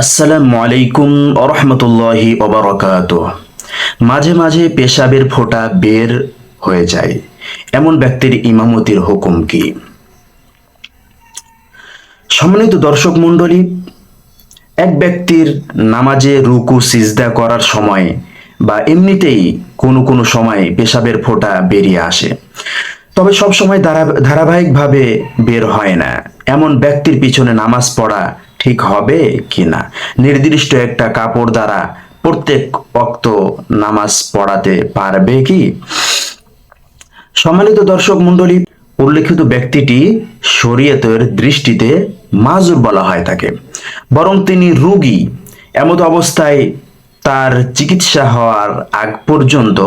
আসসালামু আলাইকুম ওরহমতুল্লাহি ওবারাকাতুহ। মাঝে মাঝে পেশাবের ফোঁটা বের হয়ে যায়, এমন ব্যক্তির ইমামতির হুকুম কি? সম্মানিত দর্শক মণ্ডলী, এক ব্যক্তির নামাজে রুকু সিজদা করার সময় বা এমনিতেই কোনো কোনো সময় পেশাবের ফোঁটা বেরিয়ে আসে, তবে সব সময় ধারাবাহিকভাবে বের হয় না। এমন ব্যক্তির পিছনে নামাজ পড়া ঠিক হবে কিনা? নির্দিষ্ট একটা কাপড় দ্বারা প্রত্যেক ওয়াক্ত নামাজ পড়াতে পারবে কি? সম্মানিত দর্শক মণ্ডলী, উল্লেখিত ব্যক্তিটি শরীয়তের দৃষ্টিতে মাজুর বলা হয় তাকে, বরং তিনি রোগী। এমত অবস্থায় তার চিকিৎসা হওয়ার আগ পর্যন্ত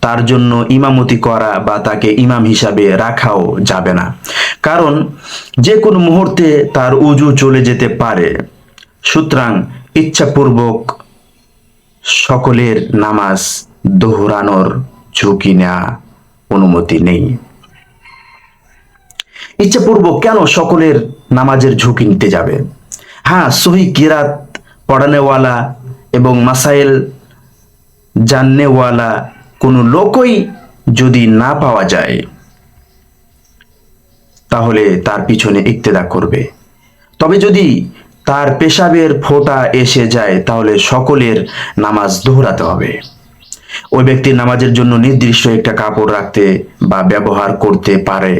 তার জন্য ইমামতি করা বা তাকে ইমাম হিসাবে রাখাও যাবে না, কারণ যে কোনো মুহূর্তে তার উজু চলে যেতে পারে। সুতরাং ইচ্ছাপূর্বক সকলের নামাজ দোহরানোর ঝুঁকি নেওয়া অনুমতি নেই। ইচ্ছাপূর্বক কেন সকলের নামাজের ঝুঁকি নিতে যাবে? হ্যাঁ, সহি কিরাত পড়ানেওয়ালা এবং মাসাইল জাননেওয়ালা কোনো লোকই যদি না পাওয়া যায়, তাহলে তার পিছনে ইক্তেদা করবে। তবে যদি তার পেশাবের ফোঁটা এসে যায়, তাহলে সকলের নামাজ দোহরাতে হবে। ওই ব্যক্তির নামাজের জন্য নির্দিষ্ট একটা কাপড় রাখতে বা ব্যবহার করতে পারে,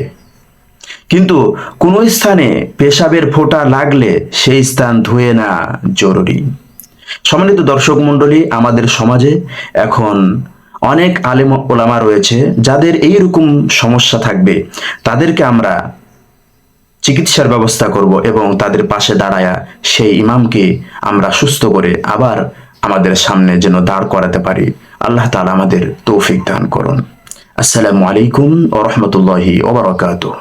কিন্তু কোনো স্থানে পেশাবের ফোঁটা লাগলে সেই স্থান ধুয়ে নেওয়া জরুরি। সম্মানিত দর্শক মণ্ডলী, আমাদের সমাজে এখন অনেক আলেম ওলামা রয়েছে যাদের এইরকম সমস্যা থাকবে। তাদেরকে আমরা চিকিৎসার ব্যবস্থা করব এবং তাদের পাশে দাঁড়ায়া সেই ইমামকে আমরা সুস্থ করে আবার আমাদের সামনে যেন দাঁড় করাতে পারি। আল্লাহ তাআলা আমাদের তৌফিক দান করুন। আসসালামু আলাইকুম ওয়া রাহমাতুল্লাহি ওয়া বারাকাতুহু।